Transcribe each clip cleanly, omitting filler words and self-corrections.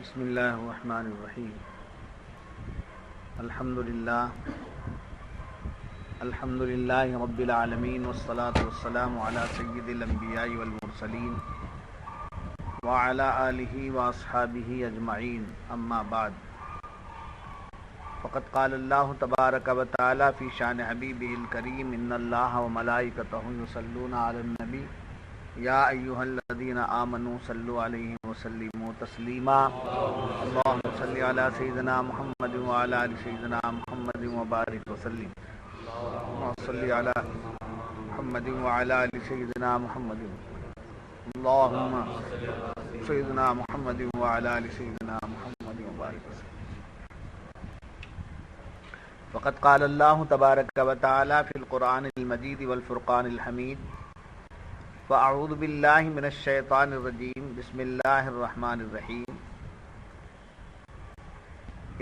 بسم اللہ الرحمن الرحیم الحمد للہ رب العالمین والصلاة والسلام علی سید الانبیاء والمرسلین وعلی آلہ واصحابہ اجمعین اما بعد فقد قال اللہ تبارک و تعالی فی شان حبیبہ الکریم ان اللہ وملائکتہ یصلون علی النبی یا ایھا الذین آمنوا صلوا علیہ وسلموا تسلیما اللہم صل علی سیدنا محمد وعلی آل سیدنا محمد وبارک وسلم اللہم صل علی محمد وعلی آل سیدنا محمد اللہم سیدنا محمد وعلی آل سیدنا محمد وبارک وسلم فقد قال اللہ تبارک و تعالی فی القرآن المجید والفرقان الحمید فاعوذ باللہ من الشیطان الرجیم بسم اللہ الرحمن الرحیم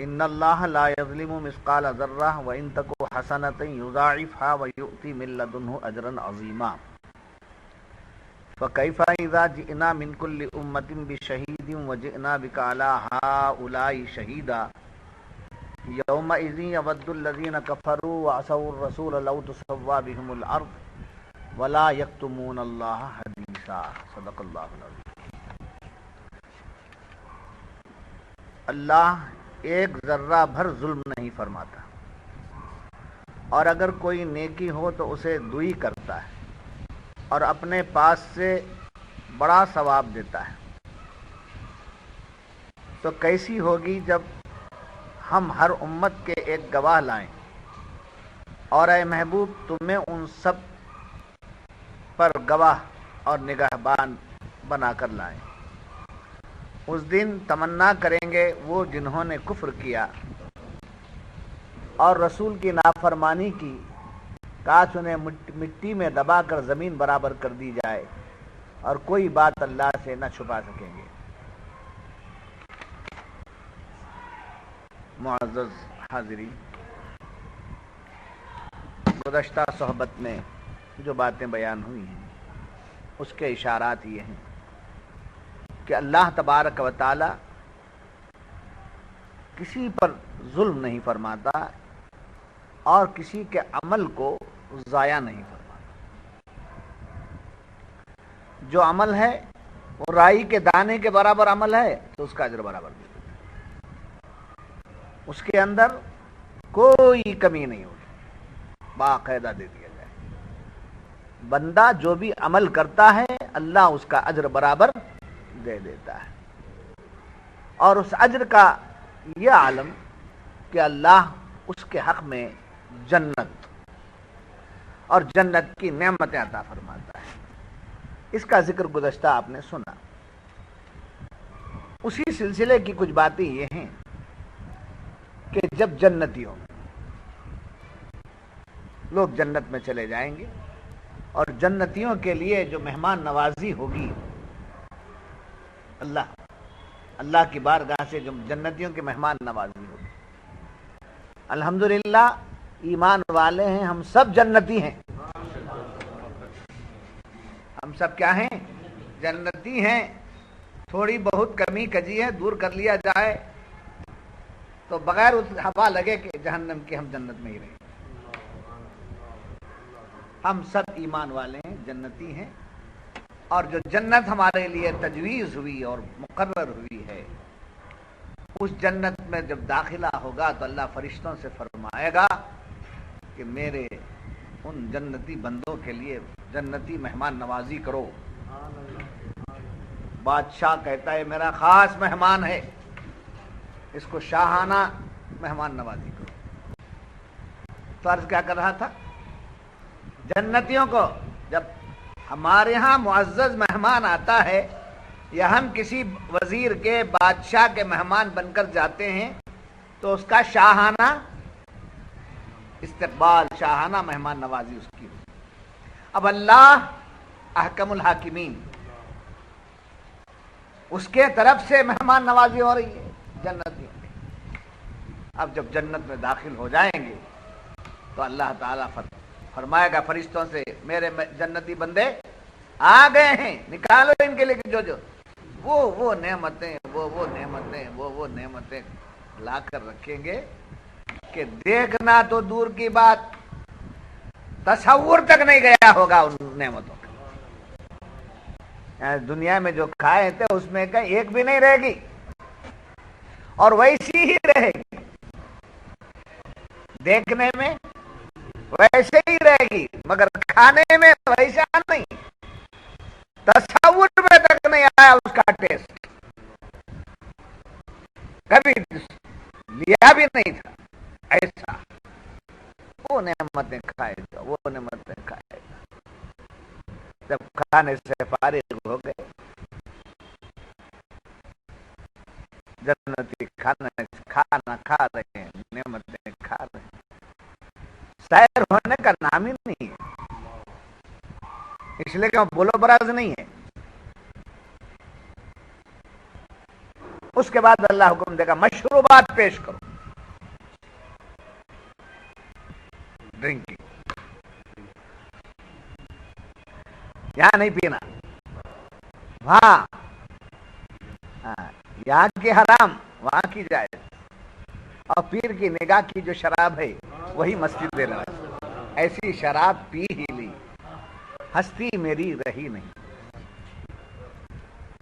ان اللہ لا یظلم مثقال ذرہ وان تک حسنۃ یضاعفها ویؤتی من لدنہ اجرا عظیما فکیف اذا جئنا من کل امۃ بشہید وجئنا بک علی ہؤلاء شہیدا یومئذ یود الذین کفروا وعصوا الرسول لو تسوی بهم الارض ولا یکتمون اللہ حدیثا صدق اللہ العظیم۔ اللہ ایک ذرہ بھر ظلم نہیں فرماتا، اور اگر کوئی نیکی ہو تو اسے دوئی کرتا ہے اور اپنے پاس سے بڑا ثواب دیتا ہے۔ تو کیسی ہوگی جب ہم ہر امت کے ایک گواہ لائیں اور اے محبوب تمہیں ان سب پر گواہ اور نگہبان بنا کر لائیں۔ اس دن تمنا کریں گے وہ جنہوں نے کفر کیا اور رسول کی نافرمانی کی، کاش انہیں مٹی میں دبا کر زمین برابر کر دی جائے اور کوئی بات اللہ سے نہ چھپا سکیں گے۔ معزز حاضرین، گزشتہ صحبت میں جو باتیں بیان ہوئی ہیں اس کے اشارات یہ ہیں کہ اللہ تبارک و تعالی کسی پر ظلم نہیں فرماتا اور کسی کے عمل کو ضائع نہیں فرماتا۔ جو عمل ہے وہ رائی کے دانے کے برابر عمل ہے تو اس کا اجر برابر دے دیتا، اس کے اندر کوئی کمی نہیں ہوگی، باقاعدہ دے دیا۔ بندہ جو بھی عمل کرتا ہے اللہ اس کا اجر برابر دے دیتا ہے، اور اس اجر کا یہ عالم کہ اللہ اس کے حق میں جنت اور جنت کی نعمتیں عطا فرماتا ہے۔ اس کا ذکر گزشتہ آپ نے سنا۔ اسی سلسلے کی کچھ باتیں یہ ہیں کہ جب جنتیوں لوگ جنت میں چلے جائیں گے اور جنتیوں کے لیے جو مہمان نوازی ہوگی، اللہ کی بارگاہ سے جو جنتیوں کی مہمان نوازی ہوگی، الحمدللہ ایمان والے ہیں، ہم سب جنتی ہیں، ہم سب کیا ہیں؟ جنتی ہیں۔ تھوڑی بہت کمی کجی ہے دور کر لیا جائے تو بغیر اس ہوا لگے کہ جہنم کی ہم جنت میں ہی رہیں۔ ہم سب ایمان والے ہیں، جنتی ہیں، اور جو جنت ہمارے لیے تجویز ہوئی اور مقرر ہوئی ہے، اس جنت میں جب داخلہ ہوگا تو اللہ فرشتوں سے فرمائے گا کہ میرے ان جنتی بندوں کے لیے جنتی مہمان نوازی کرو۔ بادشاہ کہتا ہے میرا خاص مہمان ہے، اس کو شاہانہ مہمان نوازی کرو۔ تو عرض کیا کر رہا تھا؟ جنتیوں کو جب ہمارے ہاں معزز مہمان آتا ہے یا ہم کسی وزیر کے بادشاہ کے مہمان بن کر جاتے ہیں تو اس کا شاہانہ استقبال، شاہانہ مہمان نوازی اس کی۔ اب اللہ احکم الحاکمین، اس کے طرف سے مہمان نوازی ہو رہی ہے جنتیوں کی۔ اب جب جنت میں داخل ہو جائیں گے تو اللہ تعالیٰ فرمائے گا فرشتوں سے میرے جنتی بندے آ گئے ہیں، نکالو ان کے لیے جو وہ نعمتیں وہ نعمتیں وہ نعمتیں لا کر رکھیں گے کہ دیکھنا تو دور کی بات، تصور تک نہیں گیا ہوگا ان نعمتوں کا. دنیا میں جو کھائے تھے اس میں کا ایک بھی نہیں رہے گی، اور ویسی ہی رہے گی، دیکھنے میں ویسے ہی رہے گی مگر کھانے میں ویسا نہیں، تصور میں تک نہیں آیا اس کا ٹیسٹ، کبھی لیا بھی نہیں تھا ایسا. وہ نعمتیں کھائے گا، وہ نعمتیں کھائے گا. جب کھانے سے فارغ ہو گئے، جنتی کھانا کھا رہے ہیں، نعمتیں کھا رہے ہیں، سیر ہونے کا نام ہی نہیں ہے، اس لیے کہ بولو براز نہیں ہے. اس کے بعد اللہ حکم دے گا مشروبات پیش کرو، ڈرنکنگ، یہاں نہیں پینا، وہاں یہاں کی حرام وہاں کی جائز، اور پیر کی نگاہ کی جو شراب ہے وہی مسجد دینا. ایسی شراب پی ہی لی ہستی میری رہی نہیں،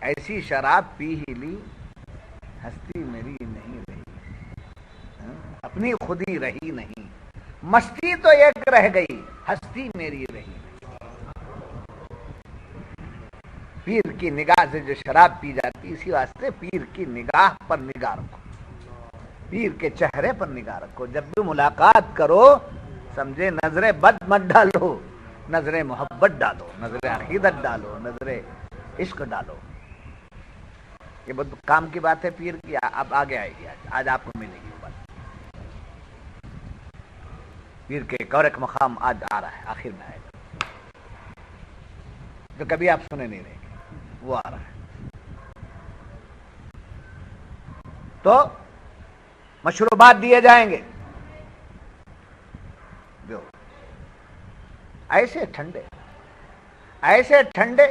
ایسی شراب پی ہی لی ہستی میری نہیں رہی، اپنی خودی رہی نہیں، مستی تو ایک رہ گئی ہستی میری رہی نہیں. پیر کی نگاہ سے جو شراب پی جاتی، اسی واسطے پیر کی نگاہ پر نگاہ رکھو، پیر کے چہرے پر نگاہ رکھو. جب بھی ملاقات کرو سمجھے نظر بد مت ڈالو، نظر محبت ڈالو، نظر عقیدت ڈالو، نظر عشق ڈالو. یہ بہت کام کی بات ہے پیر کی، اب آگے آئے گی، آج آپ کو ملے گی بات. پیر کے ایک اور ایک مقام آج آ رہا ہے، آخر میں آئے گا، جو کبھی آپ سنے نہیں رہے گے، وہ آ رہا ہے. تو مشروبات دیے جائیں گے، ایسے ٹھنڈے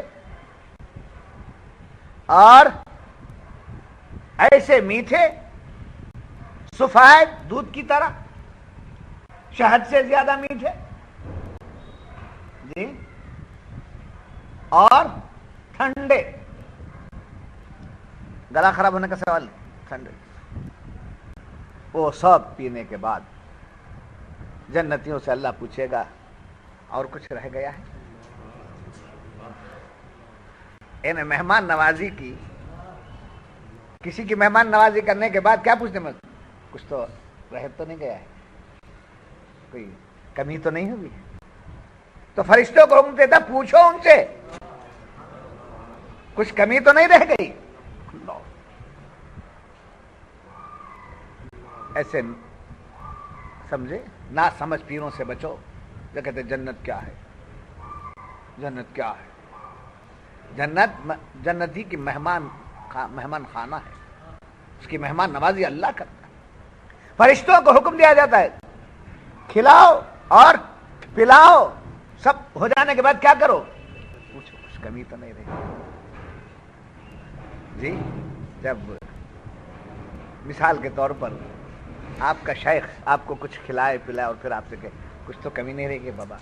اور ایسے میٹھے، سفید دودھ کی طرح، شہد سے زیادہ میٹھے جی، اور ٹھنڈے، گلا خراب ہونے کا سوال نہیں، ٹھنڈے. وہ سب پینے کے بعد جنتیوں سے اللہ پوچھے گا اور کچھ رہ گیا ہے؟ انہیں مہمان نوازی کی، کسی کی مہمان نوازی کرنے کے بعد کیا پوچھتے ہیں؟ کچھ تو رہ تو نہیں گیا ہے، کوئی کمی تو نہیں ہوئی؟ تو فرشتوں کو حکم دیتا پوچھو ان سے کچھ کمی تو نہیں رہ گئی. ایسے سمجھے نہ سمجھ پیروں سے بچو جو کہتے جنت کیا ہے، جنت کیا ہے. جنتی کی مہمان خانہ ہے، اس کی مہمان نوازی اللہ کرتا ہے. فرشتوں کو حکم دیا جاتا ہے کھلاؤ اور پلاؤ، سب ہو جانے کے بعد کیا کرو؟ پوچھو کچھ کمی تو نہیں رہی جی. جب مثال کے طور پر آپ کا شیخ آپ کو کچھ کھلائے پلائے اور پھر آپ سے کہے کچھ تو کمی نہیں رہے گی بابا،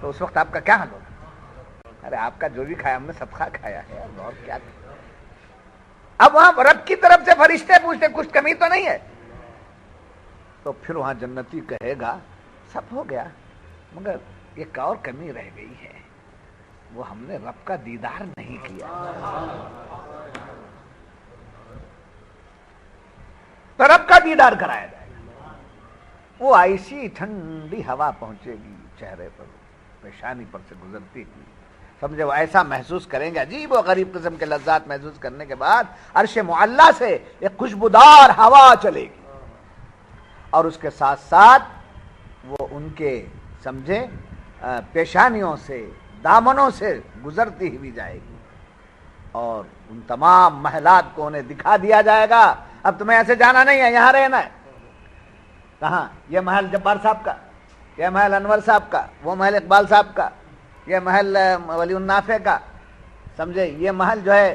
تو اس وقت آپ کا کیا حال ہوگا؟ ارے آپ کا جو بھی کھایا ہم نے صدقہ کھایا ہے، اور کیا. اب وہاں رب کی طرف سے فرشتے پوچھتے کچھ کمی تو نہیں ہے، تو پھر وہاں جنتی کہے گا سب ہو گیا مگر ایک اور کمی رہ گئی ہے، وہ ہم نے رب کا دیدار نہیں کیا. تو رب کا دیدار کرایا جائے گا. وہ ایسی ٹھنڈی ہوا پہنچے گی چہرے پر، پیشانی پر سے گزرتی ہوئی، سمجھے وہ ایسا محسوس کریں گے، عجیب و غریب قسم کے لذات محسوس کرنے کے بعد عرش معلیٰ سے ایک خوشبودار ہوا چلے گی، اور اس کے ساتھ ساتھ وہ ان کے سمجھے پیشانیوں سے، دامنوں سے گزرتی ہوئی جائے گی، اور ان تمام محلات کو انہیں دکھا دیا جائے گا. اب تمہیں ایسے جانا نہیں ہے، یہاں رہنا ہے. کہاں؟ یہ محل جبار صاحب کا، یہ محل انور صاحب کا، وہ محل اقبال صاحب کا، یہ محل ولی النافع کا، سمجھے یہ محل جو ہے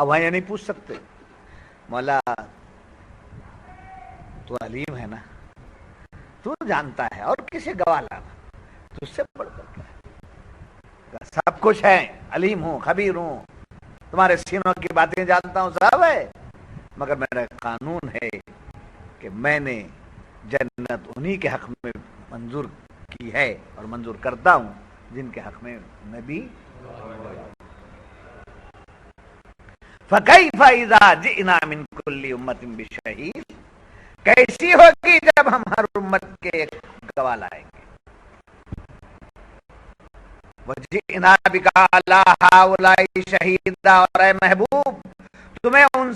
اب وہاں یہ نہیں پوچھ سکتے مولا تو علیم ہے نا، تو جانتا ہے، اور کسی گواہ لانا، تو اس سے بڑھ کر کیا ہے؟ سب کچھ ہے، علیم ہوں، خبیر ہوں، تمہارے سینوں کی باتیں جانتا ہوں، سب ہے، مگر میرا قانون ہے کہ میں نے جنت انہی کے حق میں منظور کی ہے اور منظور کرتا ہوں جن کے حق میں میں بھی۔ فَكَيْفَ إِذَا جِئْنَا مِنْ كُلِّ أُمَّةٍ بِشَهِيدٍ، کیسی ہوگی جب ہم ہر امت کے ایک گواہ لائیں گے۔ وَجِئْنَا بِكَ عَلَىٰ هَٰؤُلَاءِ شَهِيدًا، اور اے محبوب تمہیں ان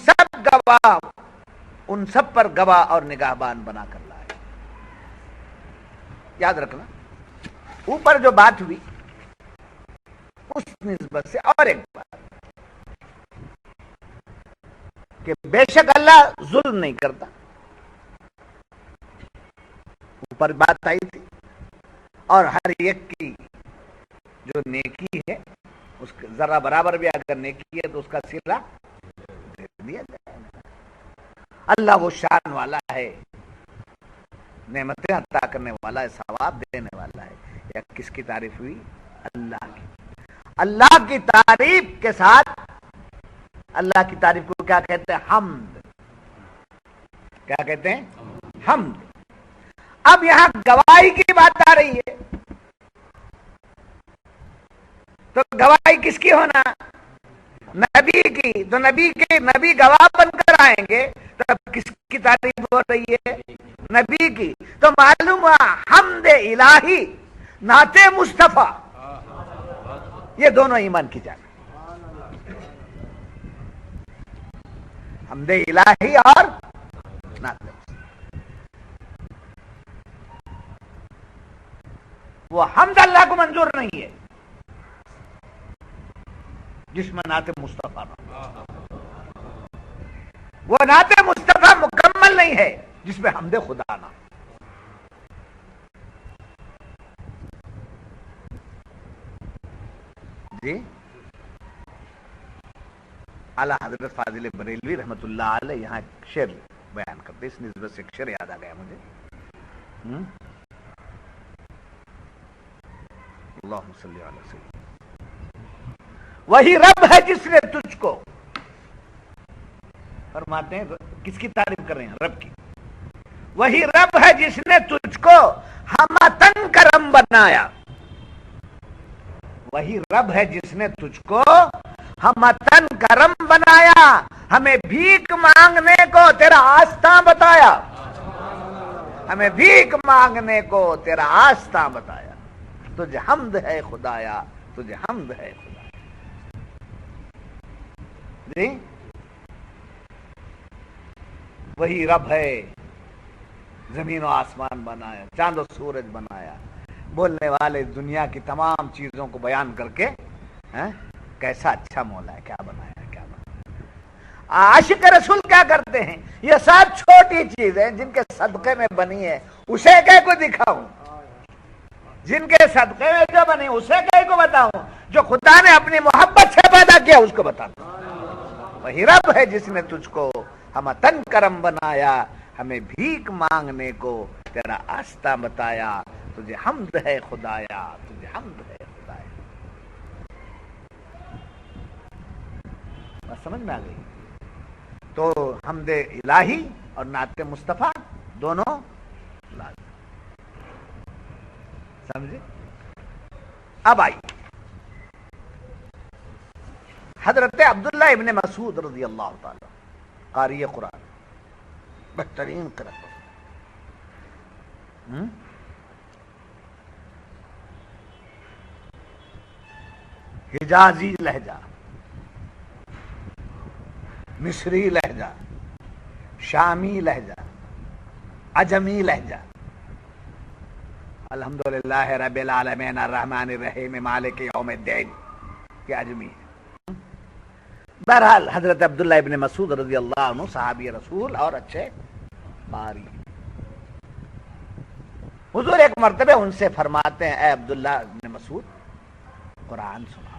سب پر گواہ اور نگہبان بنا کر لائے۔ یاد رکھنا اوپر جو بات ہوئی اس نسبت سے اور ایک بات کہ بے شک اللہ ظلم نہیں کرتا، اوپر بات آئی تھی، اور ہر ایک کی جو نیکی ہے اس کے ذرہ برابر بھی اگر نیکی ہے تو اس کا صلہ دے دیا جائے گا۔ اللہ وہ شان والا ہے، نعمتیں عطا کرنے والا ہے، ثواب دینے والا ہے۔ یا کس کی تعریف ہوئی؟ اللہ کی۔ اللہ کی تعریف کے ساتھ اللہ کی تعریف کو کیا کہتے ہیں؟ حمد۔ کیا کہتے ہیں؟ حمد۔ اب یہاں گواہی کی بات آ رہی ہے، تو گواہی کس کی ہونا؟ نبی کی۔ تو نبی گواہ بن کر آئیں گے تو اب کس کی تعریف ہو رہی ہے؟ نبی کی۔ تو معلوم ہوا حمد الہی، نعت مصطفیٰ، یہ دونوں ایمان کی جانب، حمد الہی اور نعت مصطفیٰ۔ وہ حمد اللہ کو منظور نہیں ہے جس میں نعت مصطفیٰ نہ، وہ نعت مصطفیٰ مکمل نہیں ہے جس میں حمد خدا نہ۔ جی اعلیٰ حضرت فاضل بریلوی رحمۃ اللہ علیہ یہاں ایک شعر بیان کرتے، اس نسبت سے ایک شعر یاد آ گیا مجھے۔ اللہم صلی علی سیدنا، وہی رب ہے جس نے تجھ کو، فرماتے ہیں کس کی تعریف کر رہے ہیں؟ رب کی۔ وہی رب ہے جس نے تجھ کو ہمتن کرم بنایا، وہی رب ہے جس نے تجھ کو ہمتن کرم بنایا، ہمیں بھیک مانگنے کو تیرا آستاں بتایا، ہمیں بھیک مانگنے کو تیرا آستاں بتایا۔ تجھے حمد ہے خدایا، تجھے حمد ہے خدایا۔ جی وہی رب ہے، زمین و آسمان بنایا، چاند و سورج بنایا، بولنے والے دنیا کی تمام چیزوں کو بیان کر کے کیسا اچھا مولا ہے، کیا بنایا کیا بنایا۔ عاشق رسول کیا کرتے ہیں؟ یہ سب چھوٹی چیزیں جن کے صدقے میں بنی ہے اسے کہے کو دکھاؤں، جن کے صدقے میں جو بنی اسے کہے کو بتاؤں، جو خدا نے اپنی محبت سے پیدا کیا اس کو بتاتا۔ وہی رب ہے جس نے تجھ کو ہمتن کرم بنایا، ہمیں بھیک مانگنے کو تیرا آستہ بتایا، تجھے حمد ہے خدایا، تجھے حمد ہے خدایا۔ بس سمجھ میں آ گئی؟ تو حمد الہی اور نعت مصطفیٰ دونوں لازم، سمجھے؟ اب آئی حضرت عبداللہ ابن مسعود رضی اللہ تعالی قاری قرآن، بہترین قرآن، حجازی لہجہ، مصری لہجہ، شامی لہجہ، عجمی لہجہ، الحمدللہ رب العالمین الرحمن الرحیم مالک یوم الدین، یہ عجمی ہے۔ بہرحال حضرت عبداللہ ابن مسعود رضی اللہ عنہ صحابی رسول اور اچھے قاری، حضور ایک مرتبہ ان سے فرماتے ہیں اے عبداللہ ابن مسعود قرآن سنا۔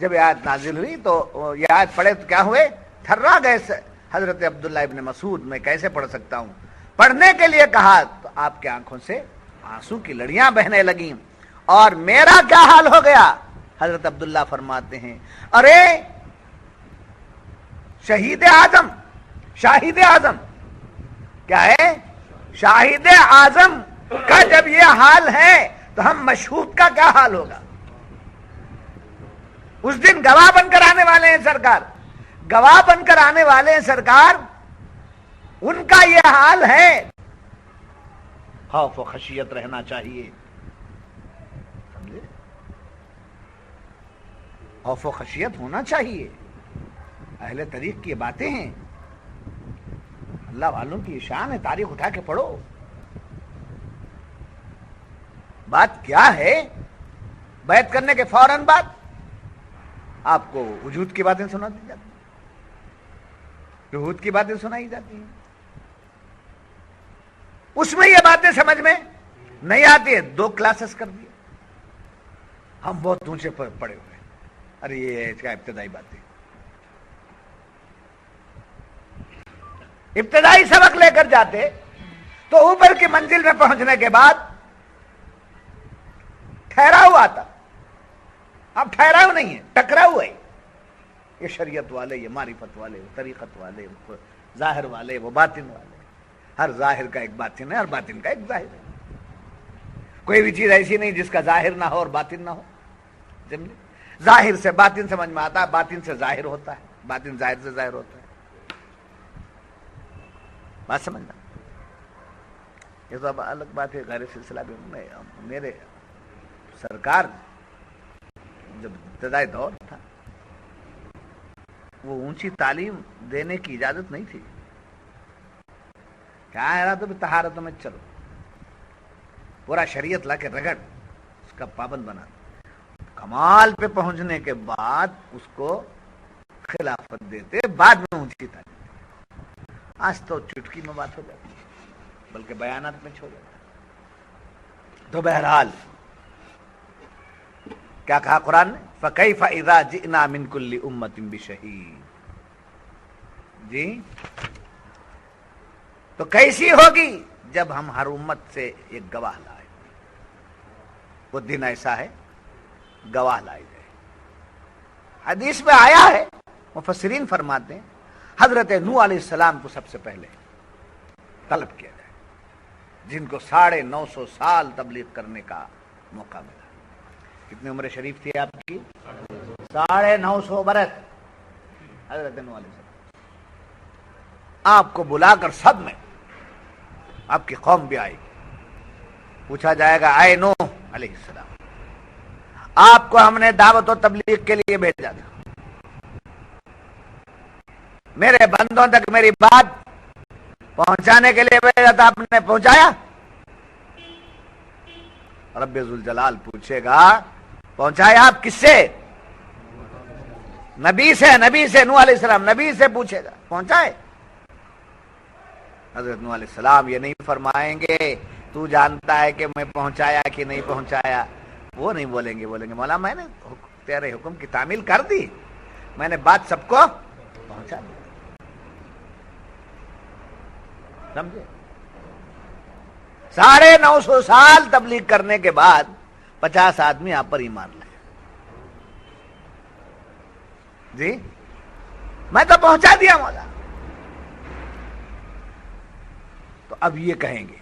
جب یہ آیت نازل ہوئی تو یہ آیت پڑھے تو کیا ہوئے؟ تھرا گئے حضرت عبداللہ ابن مسعود، میں کیسے پڑھ سکتا ہوں؟ پڑھنے کے لیے کہا تو آپ کی آنکھوں سے آنسو کی لڑیاں بہنے لگیں، اور میرا کیا حال ہو گیا؟ حضرت عبداللہ فرماتے ہیں ارے شہید اعظم، شاہد اعظم کیا ہے؟ شاہد اعظم کا جب یہ حال ہے تو ہم مشہود کا کیا حال ہوگا؟ اس دن گواہ بن کر آنے والے ہیں سرکار، گواہ بن کر آنے والے ہیں سرکار، ان کا یہ حال ہے۔ خوف و خشیت رہنا چاہیے، سمجھے؟ خوف و خشیت ہونا چاہیے۔ اہل طریق کی باتیں ہیں، اللہ والوں کی شان ہے، تاریخ اٹھا کے پڑھو۔ بات کیا ہے؟ بیعت کرنے کے فوراً بعد آپ کو وجود کی باتیں سنا دی جاتی ہیں، جہود کی باتیں سنائی جاتی ہیں، اس میں یہ باتیں سمجھ میں نہیں آتی ہے، 2 کلاسز کر دیے، ہم بہت اونچے پر پڑے ہوئے ہیں، ارے یہ کیا ابتدائی باتیں، ابتدائی سبق لے کر جاتے تو اوپر کی منزل میں پہنچنے کے بعد ٹھہراؤ آتا، اب ٹھہراؤ نہیں ہے، ٹکراؤ ہے۔ یہ شریعت والے، یہ معرفت والے، وہ طریقت والے، وہ ظاہر والے، وہ باطن والے، ہر ظاہر کا ایک باطن ہے، ہر باطن کا ایک ظاہر ہے۔ کوئی بھی چیز ایسی نہیں جس کا ظاہر نہ ہو اور باطن نہ ہو، سمجھے؟ ظاہر سے باطن سمجھ میں آتا ہے، باطن سے ظاہر ہوتا ہے، باطن ظاہر سے ظاہر ہوتا ہے، بات سمجھنا۔ یہ تو اب الگ بات ہے، غیر سلسلہ بھی میرے سرکار جب ابتدائی دور تھا وہ اونچی تعلیم دینے کی اجازت نہیں تھی، کیا ہے تو طہارتوں میں چلو، پورا شریعت لا کے رگڑ، اس کا پابند بنا، کمال پہ پہنچنے کے بعد اس کو خلافت دیتے، بعد میں اونچی تعلیم دیتے۔ آج تو چٹکی میں بات ہو جاتی ہے، بلکہ بیانات میں چھوڑ جاتا ہے۔ تو بہرحال کیا کہا قرآن نے؟ فَكَيْفَ إِذَا جِئْنَا مِن كُلِّ أُمَّةٍ بِشَهِيدٍ، جی تو کیسی ہوگی جب ہم ہر امت سے ایک گواہ لائیں، وہ دن ایسا ہے گواہ لائے جائے۔ حدیث میں آیا ہے، مفسرین فرماتے ہیں حضرت نوح علیہ السلام کو سب سے پہلے طلب کیا جائے، جن کو 950 سال تبلیغ کرنے کا موقع ملا۔ کتنی عمر شریف تھی آپ کی؟ 950 برس۔ حضرت نوح علیہ السلام آپ کو بلا کر سب میں، آپ کی قوم بھی آئے گی، پوچھا جائے گا اے نوح علیہ السلام، آپ کو ہم نے دعوت و تبلیغ کے لیے بھیجا تھا، میرے بندوں تک میری بات پہنچانے کے لیے بھیجا تھا، آپ نے پہنچایا؟ رب ذوالجلال پوچھے گا پہنچایا آپ کس سے؟ نبی سے، نبی سے، نوح علیہ السلام نبی سے پوچھے گا پہنچائے؟ حضرت نوح علیہ السلام یہ نہیں فرمائیں گے تو جانتا ہے کہ میں پہنچایا کہ نہیں پہنچایا، وہ نہیں بولیں گے، بولیں گے مولا میں نے تیرے حکم کی تعمیل کر دی، میں نے بات سب کو پہنچا دی، سمجھے؟ 950 سال تبلیغ کرنے کے بعد 50 آدمی آپ پر ایمان لائے، جی میں تو پہنچا دیا مولا۔ تو اب یہ کہیں گے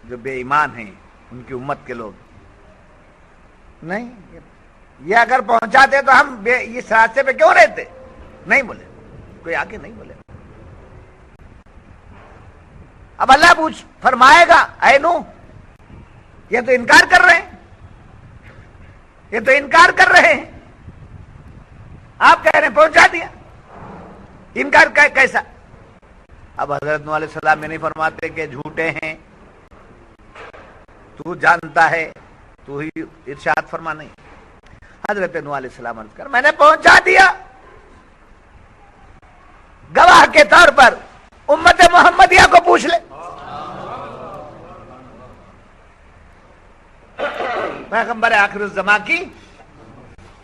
جو بے ایمان ہیں ان کی امت کے لوگ، نہیں یہ اگر پہنچاتے تو ہم اس راستے پہ کیوں رہتے؟ نہیں بولے، کوئی آگے نہیں بولے۔ اب اللہ فرمائے گا اے نوح یہ تو انکار کر رہے ہیں، یہ تو انکار کر رہے ہیں، آپ کہہ رہے ہیں پہنچا دیا، انکار کیسا؟ اب حضرت نوح علیہ السلام میں نہیں فرماتے کہ جھوٹے ہیں، تو جانتا ہے، تو ہی ارشاد فرما، نہیں، حضرت نوح علیہ السلام عرض کر میں نے پہنچا دیا، گواہ کے طور پر امت محمدیہ کو پوچھ لے، پیغمبر آخر الزمان کی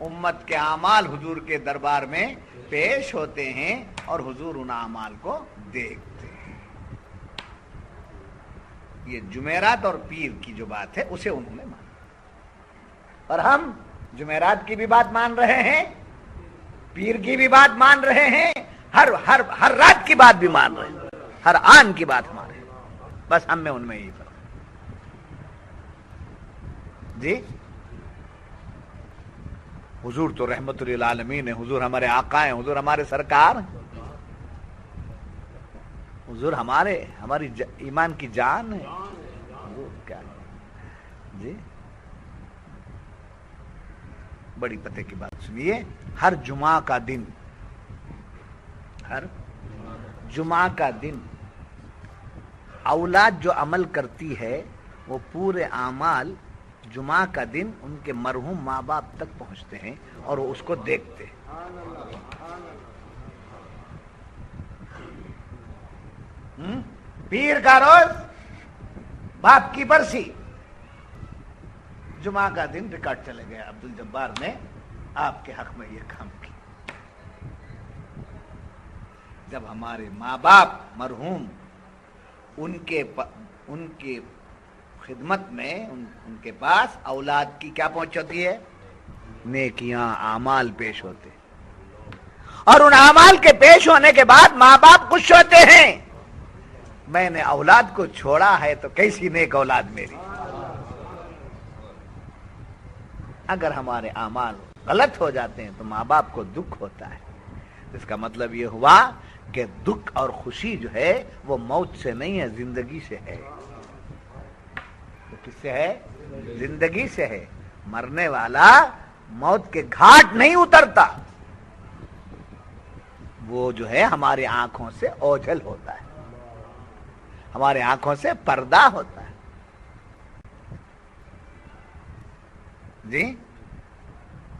امت کے اعمال حضور کے دربار میں پیش ہوتے ہیں اور حضور ان اعمال کو دیکھتے ہیں. یہ جمعرات اور پیر کی جو بات ہے اسے انہوں نے مانا، اور ہم جمعرات کی بھی بات مان رہے ہیں، پیر کی بھی بات مان رہے ہیں، ہر رات کی بات بھی مان رہے ہیں، ہر آن کی بات مان رہے ہیں. بس ہم میں ان میں یہی فرق جی. حضور تو رحمت للعالمین ہے، حضور ہمارے آقا ہیں، حضور ہمارے سرکار ہیں، حضور ہماری ایمان کی جان ہے. حضور کیا ہے جی. بڑی پتے کی بات سنیے. ہر جمعہ کا دن اولاد جو عمل کرتی ہے وہ پورے اعمال جمعہ کا دن ان کے مرحوم ماں باپ تک پہنچتے ہیں اور وہ اس کو دیکھتے ہیں. پیر کا روز، باپ کی برسی، جمعہ کا دن ریکارڈ چلے گئے عبد الجبار نے آپ کے حق میں یہ کام کیا. جب ہمارے ماں باپ مرحوم ان کے خدمت میں ان کے پاس اولاد کی کیا پہنچ ہوتی ہے؟ نیکیاں، اعمال پیش ہوتے، اور ان اعمال کے پیش ہونے کے بعد ماں باپ خوش ہوتے ہیں. میں نے اولاد کو چھوڑا ہے تو کیسی نیک اولاد میری. اگر ہمارے اعمال غلط ہو جاتے ہیں تو ماں باپ کو دکھ ہوتا ہے. اس کا مطلب یہ ہوا کہ دکھ اور خوشی جو ہے وہ موت سے نہیں ہے، زندگی سے ہے. وہ کس سے ہے؟ زندگی سے ہے. مرنے والا موت کے گھاٹ نہیں اترتا، وہ جو ہے ہماری آنکھوں سے اوجھل ہوتا ہے، ہمارے آنکھوں سے پردہ ہوتا ہے. جی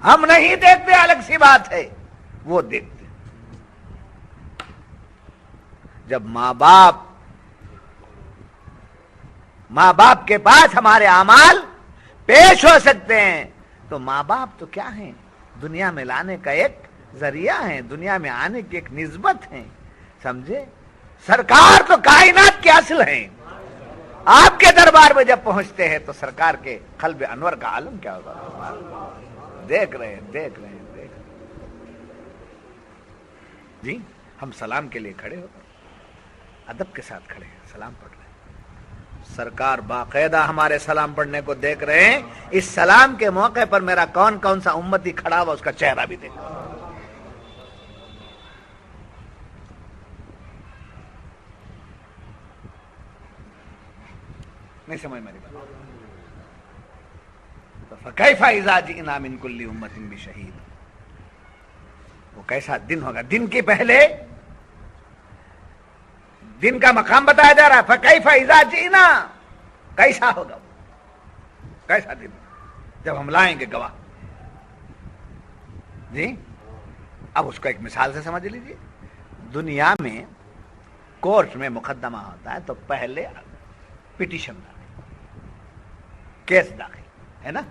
ہم نہیں دیکھتے، الگ سی بات ہے، وہ دیکھتے. جب ماں باپ کے پاس ہمارے اعمال پیش ہو سکتے ہیں تو ماں باپ تو کیا ہیں؟ دنیا میں لانے کا ایک ذریعہ ہیں، دنیا میں آنے کی ایک نسبت ہیں. سمجھے؟ سرکار تو کائنات کے اصل ہیں. آپ کے دربار میں جب پہنچتے ہیں تو سرکار کے قلب انور کا عالم کیا ہوگا؟ دیکھ رہے ہیں. جی ہم سلام کے لیے کھڑے ہو کر ادب کے ساتھ کھڑے ہیں، سلام پڑھ رہے ہیں. سرکار باقاعدہ ہمارے سلام پڑھنے کو دیکھ رہے ہیں. اس سلام کے موقع پر میرا کون سا امتی کھڑا ہوا اس کا چہرہ بھی دیکھ. نہیں سمجھ میری بات؟ فَكَيْفَ إِذَا جِئْنَا مِنْ كُلِّ أُمَّةٍ بِشَهِيدٍ. وہ کیسا دن ہوگا؟ دن کے پہلے دن کا مقام بتایا جا رہا ہے. فَكَيْفَ إِذَا جِئْنَا، کیسا ہوگا؟ کیسا دن جب ہم لائیں گے گواہ. جی اب اس کو ایک مثال سے سمجھ لیجیے. دنیا میں کورٹ میں مقدمہ ہوتا ہے تو پہلے پٹیشن داخل، کیس داخل ہے نا.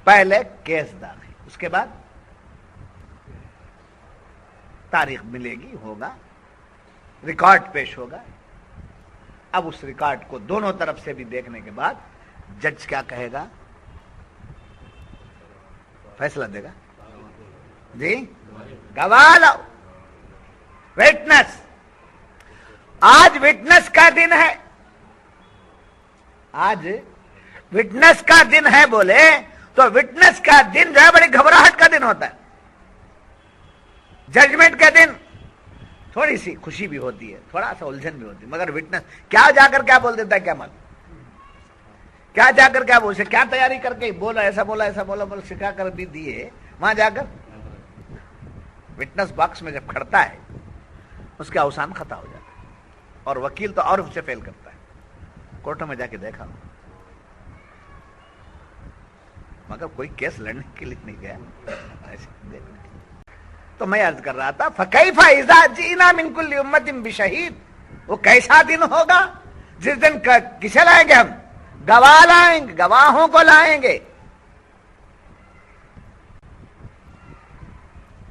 پہلے کیس داخل، اس کے بعد تاریخ ملے گی، ہوگا ریکارڈ پیش ہوگا. اب اس ریکارڈ کو دونوں طرف سے بھی دیکھنے کے بعد جج کیا کہے گا؟ فیصلہ دے گا. جی گواہ لاؤ، وٹنس. آج وٹنس کا دن ہے، آج وٹنس کا دن ہے بولے تو وٹنس کا دن جو ہے بڑی گھبراہٹ کا دن ہوتا ہے. ججمنٹ کا دن تھوڑی سی خوشی بھی ہوتی ہے، تھوڑا سا الجھن بھی ہوتی ہے، مگر وٹنس کیا جا کر کیا بول دیتا ہے؟ کیا معلوم کیا جا کر کیا بول، کیا تیاری کر کے بولا، ایسا بولا سکھا کر بھی دیے. وہاں جا کر وٹنس باکس میں جب کھڑتا ہے اس کا اوسان خطا ہو جاتا ہے، اور وکیل تو اور اسے فیل کرتا ہے. کورٹوں میں جا کے دیکھا مگر کوئی کیس لڑنے کے لیے نہیں گیا، ایسے دیکھنے. تو میں عرض کر رہا تھا فَكَيْفَ إِذَا جِئْنَا مِنْ كُلِّ أُمَّةٍ بِشَهِيدٍ. وہ کیسا دن ہوگا جس دن کسے لائیں گے؟ ہم گواہ لائیں گے، گواہوں کو لائیں گے.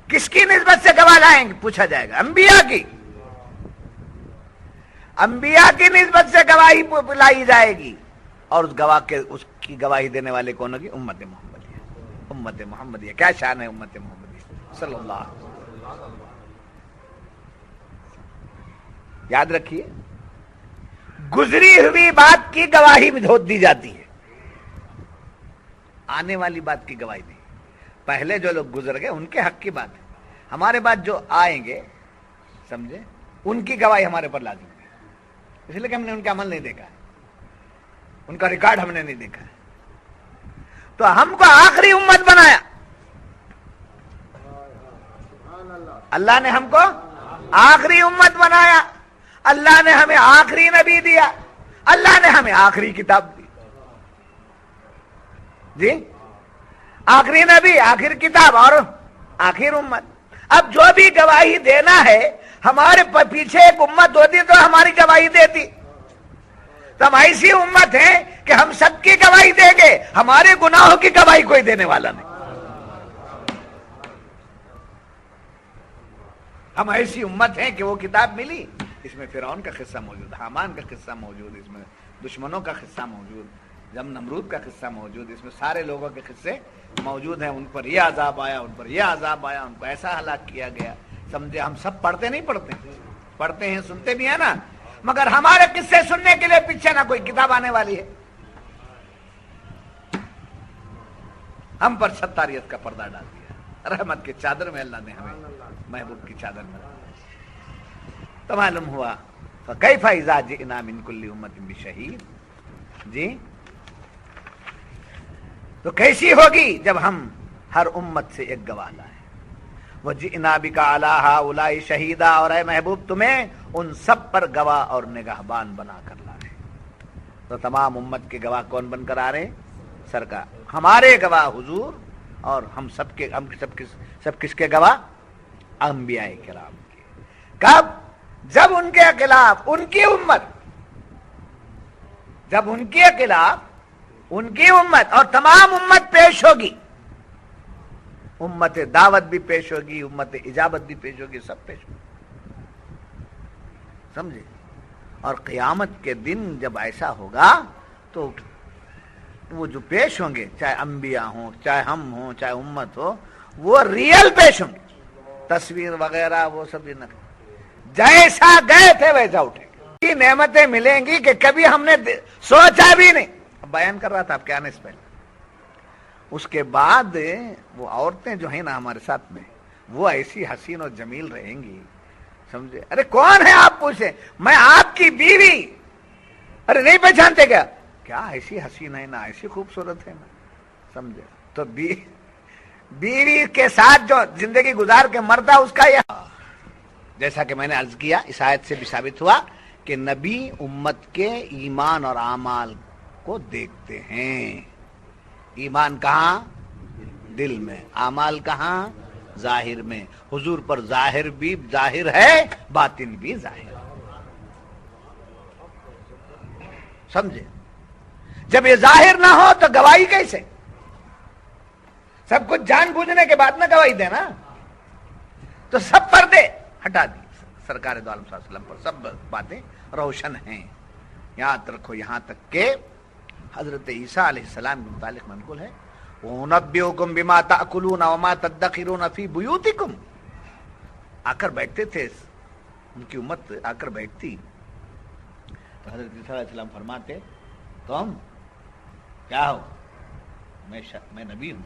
کس کی نسبت سے گواہ لائیں گے؟ پوچھا جائے گا انبیاء کی، انبیاء کی نسبت سے گواہی لائی جائے گی، اور اس گواہ کے اس کی گواہی دینے والے کون ہوگی؟ امت محمدیہ. امت محمدیہ کیا شان ہے امت محمدیہ صلی اللہ علیہ وسلم. یاد رکھیے گزری ہوئی بات کی گواہی دی جاتی ہے، آنے والی بات کی گواہی نہیں. پہلے جو لوگ گزر گئے ان کے حق کی بات ہے، ہمارے بعد جو آئیں گے سمجھے ان کی گواہی ہمارے پر لازم ہے، اس لیے کہ ہم نے ان کا عمل نہیں دیکھا ہے، ان کا ریکارڈ ہم نے نہیں دیکھا ہے. تو ہم کو آخری امت بنایا اللہ نے، ہم کو آخری امت بنایا اللہ نے، ہمیں آخری نبی دیا اللہ نے، ہمیں آخری کتاب دی. جی آخری نبی، آخر کتاب اور آخر امت. اب جو بھی گواہی دینا ہے ہمارے پیچھے ایک امت ہوتی تو ہماری گواہی دیتی. تو ہم ایسی امت ہیں کہ ہم سب کی گواہی دیں گے، ہمارے گناہوں کی گواہی کوئی دینے والا نہیں. ہم ایسی امت ہیں کہ وہ کتاب ملی، اس میں فرعون کا قصہ موجود، حامان کا قصہ موجود، اس میں دشمنوں کا قصہ موجود، جب نمرود کا قصہ موجود، اس میں سارے لوگوں کے قصے موجود ہیں. ان پر یہ عذاب آیا، ان پر یہ عذاب آیا، ان کو ایسا ہلاک کیا گیا. سمجھے ہم سب پڑھتے نہیں پڑھتے ہیں سنتے بھی ہیں نا، مگر ہمارے قصے سننے کے لیے پیچھے نہ کوئی کتاب آنے والی ہے. ہم پر ستاریت کا پردہ ڈال دیا، رحمت کے چادر میں اللہ نے ہمیں محبوب کی چادر میں. تو معلوم ہوا فَكَيْفَ إِذَا جِئْنَا مِنْ كُلِّ أُمَّةٍ بِشَهِيدٍ. جی تو کیسی ہوگی جب ہم ہر امت سے ایک گواہ لائیں. وَجِئْنَا بِكَ عَلَىٰ هَٰؤُلَاءِ شَهِيدًا، اور اے محبوب تمہیں ان سب پر گواہ اور نگہبان بنا کر لائے. تو تمام امت کے گواہ کون بن کر آ رہے؟ سرکار. ہمارے گواہ حضور، اور ہم سب کس کے گواہ؟ انبیاء کرام کے. کب؟ جب ان کے خلاف ان کی امت، جب ان کے خلاف ان کی امت اور تمام امت پیش ہوگی، امت دعوت بھی پیش ہوگی، امت اجابت بھی پیش ہوگی، سب پیش ہوگی. سمجھے؟ اور قیامت کے دن جب ایسا ہوگا تو وہ جو پیش ہوں گے، چاہے انبیاء ہوں، چاہے ہم ہوں، چاہے امت ہو، وہ ریئل پیش ہوں گے. تصویر وغیرہ وہ سب نہ، جیسا گئے تھے ویسا اٹھے گے. نعمتیں ملیں گی کہ کبھی ہم نے سوچا بھی نہیں. بیان کر رہا تھا آپ کے آنے سے پہلے. اس کے بعد وہ عورتیں جو ہیں نا ہمارے ساتھ میں، وہ ایسی حسین اور جمیل رہیں گی. سمجھے؟ ارے کون ہے آپ پوچھیں، میں آپ کی بیوی. ارے نہیں پہچانتے کیا؟ کیا ایسی حسین ہے نا، ایسی خوبصورت ہے نا. سمجھے؟ تو بیوی کے ساتھ جو زندگی گزار کے مرتا اس کا یہ، جیسا کہ میں نے عرض کیا اس آیت سے بھی ثابت ہوا کہ نبی امت کے ایمان اور اعمال کو دیکھتے ہیں. ایمان کہاں؟ دل میں. اعمال کہاں؟ ظاہر میں. حضور پر ظاہر بھی ظاہر ہے، باطن بھی ظاہر. سمجھے؟ جب یہ ظاہر نہ ہو تو گواہی کیسے؟ سب کچھ جان بوجھنے کے بعد نہ گواہی دینا. تو سب پردے ہٹا دی سرکار دو عالم صلی اللہ علیہ وسلم پر، سب باتیں روشن ہیں. یاد رکھو یہاں تک کہ حضرت عیسیٰ علیہ السلام کے متعلق منقول ہے وَأُنَبِّئُكُم بِمَا تَأْكُلُونَ وَمَا تَدَّخِرُونَ فِي بُيُوتِكُمْ. آ کر بیٹھتے تھے، ان کی امت آ کر بیٹھتی تو حضرت عیسیٰ علیہ السلام فرماتے تم کیا ہو؟ میں نبی ہوں.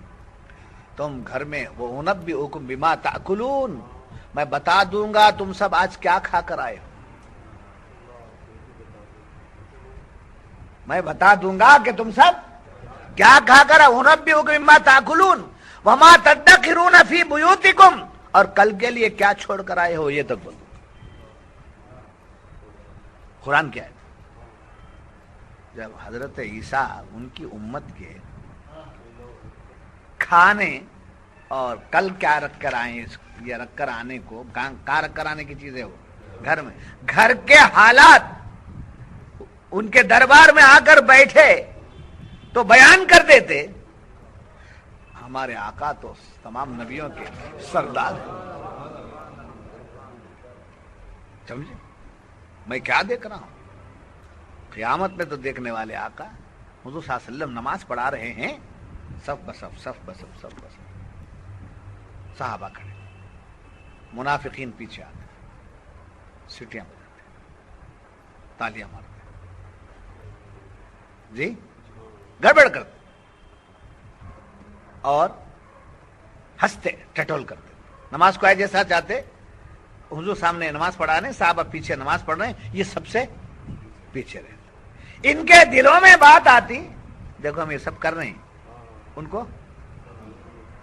تم گھر میں وَأُنَبِّئُكُم بِمَا تَأْكُلُونَ، میں بتا دوں گا تم سب آج کیا کھا کر آئے ہو. میں بتا دوں گا کہ تم سب کیا کھا کر اُنَبِّئُكُم بِمَا تَأْكُلُونَ وَمَا تَدَّخِرُونَ فِي بُيُوتِكُمْ، اور کل کے لیے کیا چھوڑ کر آئے ہو یہ تک بولو. قرآن کیا ہے؟ جب حضرت عیسیٰ ان کی امت کے کھانے اور کل کیا رکھ کر آئے، یہ رکھ کر آنے کو کہاں رکھ کر آنے کی چیزیں ہو؟ گھر میں. گھر کے حالات ان کے دربار میں آ کر بیٹھے تو بیان کر دیتے. ہمارے آقا تو تمام نبیوں کے سردار ہیں. سمجھے میں کیا دیکھ رہا ہوں؟ قیامت میں تو دیکھنے والے آقا حضور صلی اللہ علیہ وسلم نماز پڑھا رہے ہیں، صف بصف صف بصف صف بصف، صحابہ کھڑے، منافقین پیچھے آتے، سیٹیاں بجاتے، تالیاں مارتے، جی گڑبڑ کرتے اور ہنستے ٹٹول کرتے. نماز کو جیسا چاہتے، حضور سامنے نماز پڑھا رہے ہیں، صحابہ پیچھے نماز پڑھ رہے ہیں، یہ سب سے پیچھے رہتے. ان کے دلوں میں بات آتی، دیکھو ہم یہ سب کر رہے ہیں، ان کو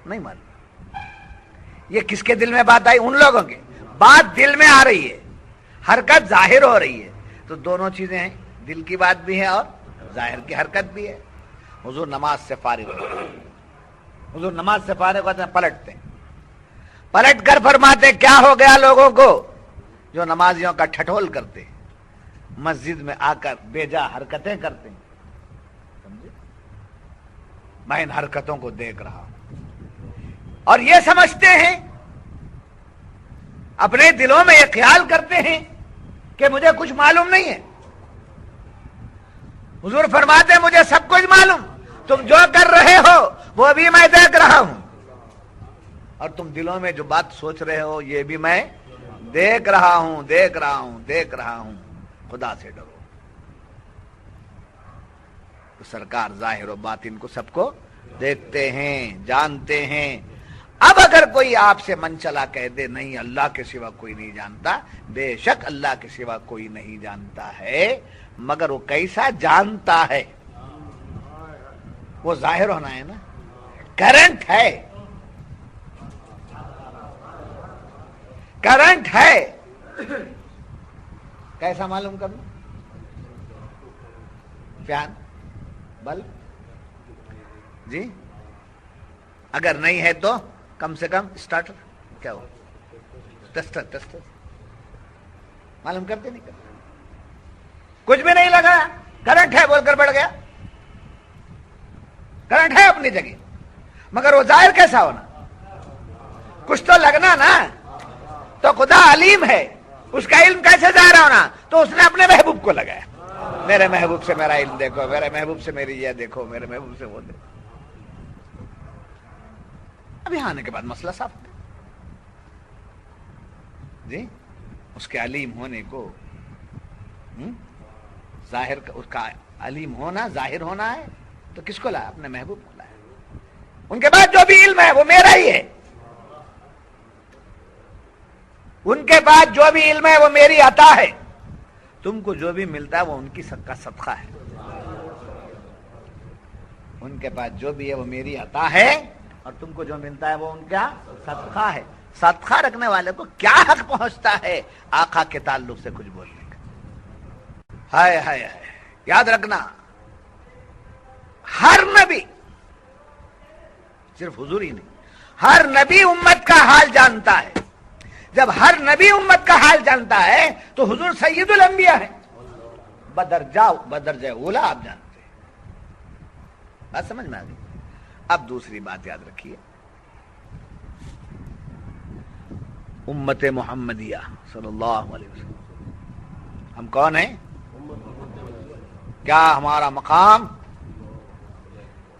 نہیں معلوم. یہ کس کے دل میں بات آئی؟ ان لوگوں کے. بات دل میں آ رہی ہے، حرکت ظاہر ہو رہی ہے. تو دونوں چیزیں ہیں، دل کی بات بھی ہے اور ظاہر کی حرکت بھی ہے. حضور نماز سے فارغ ہوتے ہیں، حضور نماز سے فارغ ہوتے ہیں، پلٹتے ہیں، پلٹ کر فرماتے کیا ہو گیا لوگوں کو جو نمازیوں کا ٹھٹول کرتے ہیں، مسجد میں آ کر بیجا حرکتیں کرتے ہیں. سمجھے؟ میں ان حرکتوں کو دیکھ رہا ہوں اور یہ سمجھتے ہیں، اپنے دلوں میں یہ خیال کرتے ہیں کہ مجھے کچھ معلوم نہیں ہے. حضور فرماتے ہیں مجھے سب کچھ معلوم، تم جو کر رہے ہو وہ بھی میں دیکھ رہا ہوں، اور تم دلوں میں جو بات سوچ رہے ہو یہ بھی میں دیکھ رہا ہوں، دیکھ رہا ہوں، دیکھ رہا ہوں. خدا سے ڈرو. تو سرکار ظاہر و باطن کو سب کو دیکھتے ہیں، جانتے ہیں. اب اگر کوئی آپ سے من چلا کہہ دے نہیں اللہ کے سوا کوئی نہیں جانتا، بے شک اللہ کے سوا کوئی نہیں جانتا ہے، مگر وہ کیسا جانتا ہے؟ وہ ظاہر ہونا ہے نا، کرنٹ ہے، کرنٹ ہے. کیسا معلوم کرنا؟ فین، بلب، جی اگر نہیں ہے تو کم سے کم اسٹارٹر، کیا ہو ٹیسٹر، ٹیسٹر معلوم کرتے نہیں کرتے. کچھ بھی نہیں لگا، کرنٹ ہے بول کر بڑھ گیا. کرنٹ ہے اپنی جگہ، مگر وہ ظاہر کیسا ہونا؟ کچھ تو لگنا نا. تو خدا علیم ہے، اس کا علم کیسے ظاہر ہونا؟ تو اس نے اپنے محبوب کو لگایا. میرے محبوب سے میرا علم دیکھو، میرے محبوب سے میری یہ دیکھو، میرے محبوب سے وہ دیکھو. ابھی آنے کے بعد مسئلہ صاف ہے جی. اس کے علیم ہونے کو ظاہر، اس کا علیم ہونا ظاہر ہونا ہے تو کس کو لایا؟ اپنے محبوب کو لایا. ان کے بعد جو بھی علم ہے وہ میرا ہی ہے، ان کے بعد جو بھی علم ہے وہ میری عطا ہے. تم کو جو بھی ملتا ہے وہ ان کی کا صدقہ ہے. ان کے بعد جو بھی ہے وہ میری عطا ہے، اور تم کو جو ملتا ہے وہ ان کا صدقہ ہے. صدقہ رکھنے والے کو کیا حق پہنچتا ہے آقا کے تعلق سے کچھ بولنے کا؟ ہائے ہائے ہائے. یاد رکھنا، ہر نبی، صرف حضور ہی نہیں، ہر نبی امت کا حال جانتا ہے. جب ہر نبی امت کا حال جانتا ہے تو حضور سید الانبیاء ہے، بدرجہ اولا آپ جانتے ہیں. بات سمجھ میں آ گئی؟ اب دوسری بات یاد رکھیے، امت محمدیہ صلی اللہ علیہ وسلم، ہم کون ہیں؟ کیا ہمارا مقام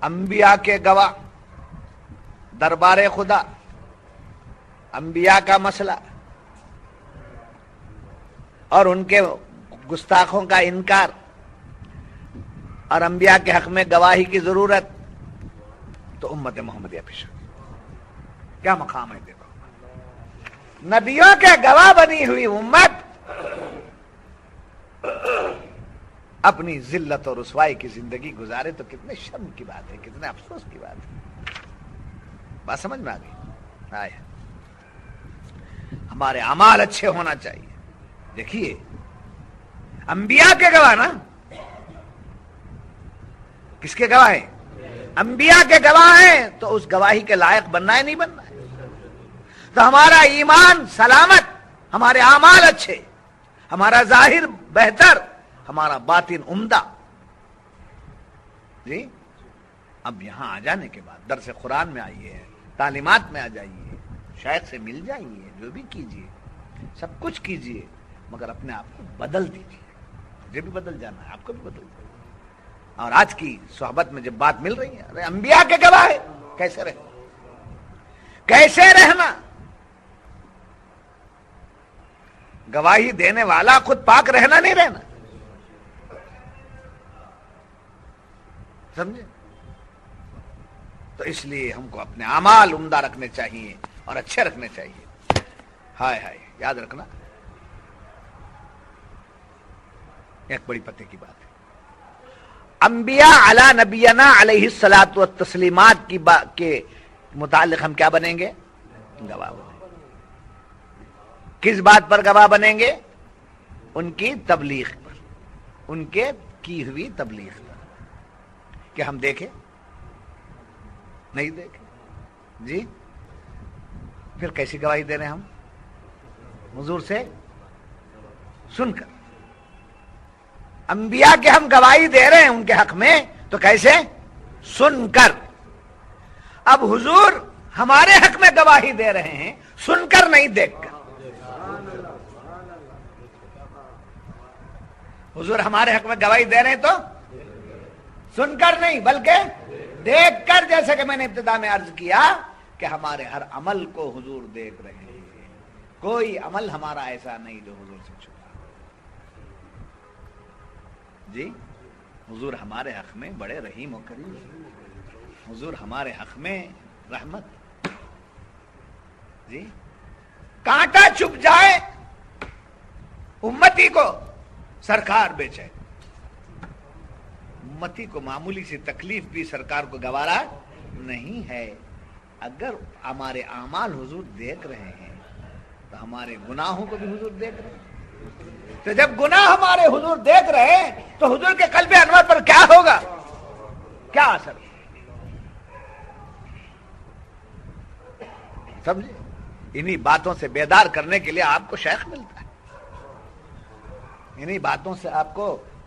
انبیاء کے گواہ، دربار خدا، انبیاء کا مسئلہ اور ان کے گستاخوں کا انکار اور انبیاء کے حق میں گواہی کی ضرورت، تو امت محمدیہ پیش کیا مقام ہے؟ دیکھو، نبیوں کے گواہ بنی ہوئی امت اپنی ذلت اور رسوائی کی زندگی گزارے تو کتنے شرم کی بات ہے، کتنے افسوس کی بات ہے. بات سمجھ میں آ گئی؟ آئے. ہمارے اعمال اچھے ہونا چاہیے. دیکھیے انبیاء کے گواہ نا، کس کے گواہ ہیں؟ انبیاء کے گواہ ہیں. تو اس گواہی کے لائق بننا ہے نہیں بننا ہے؟ تو ہمارا ایمان سلامت، ہمارے اعمال اچھے، ہمارا ظاہر بہتر، ہمارا باطن عمدہ. جی اب یہاں آ جانے کے بعد درس قرآن میں آئیے، تعلیمات میں آ جائیے، شیخ سے مل جائیے، جو بھی کیجیے، سب کچھ کیجیے، مگر اپنے آپ کو بدل دیجیے۔ مجھے بھی بدل جانا ہے، آپ کو بھی بدل جانا ہے۔ اور آج کی صحبت میں جب بات مل رہی ہے، ارے انبیاء کے گواہ ہے، کیسے رہنا، کیسے رہنا؟ گواہی دینے والا خود پاک رہنا نہیں رہنا، سمجھے؟ تو اس لیے ہم کو اپنے اعمال عمدہ رکھنے چاہیے اور اچھے رکھنے چاہیے۔ ہائے ہائے، یاد رکھنا ایک بڑی پتے کی بات ہے، انبیاء علی نبینا علیہ الصلاۃ والتسلیمات کے متعلق ہم کیا بنیں گے؟ گواہ بنیں گے۔ کس بات پر گواہ بنیں گے؟ ان کی تبلیغ پر، ان کے کی ہوئی تبلیغ پر۔ کہ ہم دیکھیں؟ نہیں دیکھیں جی، پھر کیسی گواہی دے رہے ہیں ہم؟ حضور سے سن کر۔ انبیاء کے ہم گواہی دے رہے ہیں ان کے حق میں، تو کیسے؟ سن کر۔ اب حضور ہمارے حق میں گواہی دے رہے ہیں سن کر، نہیں دیکھ کر۔ حضور ہمارے حق میں گواہی دے رہے ہیں تو سن کر نہیں بلکہ دیکھ کر، جیسے کہ میں نے ابتدا میں عرض کیا کہ ہمارے ہر عمل کو حضور دیکھ رہے ہیں، کوئی عمل ہمارا ایسا نہیں جو حضور سے چھپا۔ جی حضور ہمارے حق میں بڑے رحیم و کریم، حضور ہمارے حق میں رحمت۔ جی کانٹا چپ جائے امتی کو سرکار بیچے، امتی کو معمولی سی تکلیف بھی سرکار کو گوارا نہیں ہے۔ اگر ہمارے اعمال حضور دیکھ رہے ہیں تو ہمارے گناہوں کو بھی حضور دیکھ رہے ہیں۔ تو جب گناہ ہمارے حضور دیکھ رہے ہیں تو حضور کے قلب انور پر کیا ہوگا، کیا اثر؟ سمجھے؟ انہی باتوں سے بیدار کرنے کے لیے آپ کو شیخ ملتا ہے، انہی باتوں سے آپ کو